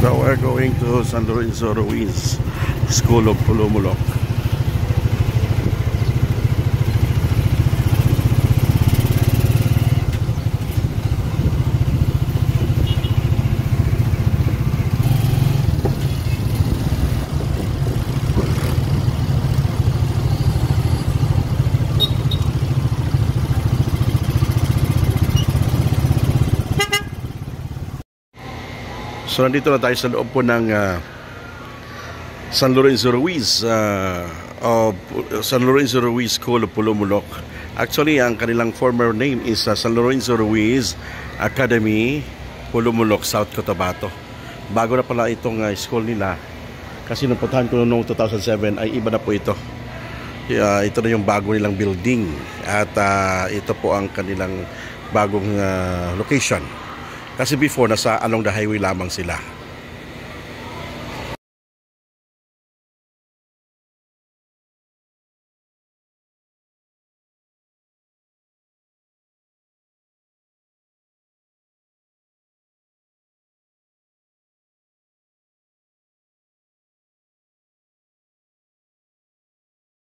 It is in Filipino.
So we're going to San Lorenzo Ruiz School of Pulumulok. So nandito na tayo sa loob po ng San Lorenzo Ruiz San Lorenzo Ruiz School of Pulumulok. Actually, ang kanilang former name is San Lorenzo Ruiz Academy, Pulumulok, South Cotabato. Bago na pala itong school nila, kasi nung puntahan ko noong 2007 ay iba na po ito. Ito na yung bago nilang building at ito po ang kanilang bagong location. Kasi before, nasa along the highway lamang sila.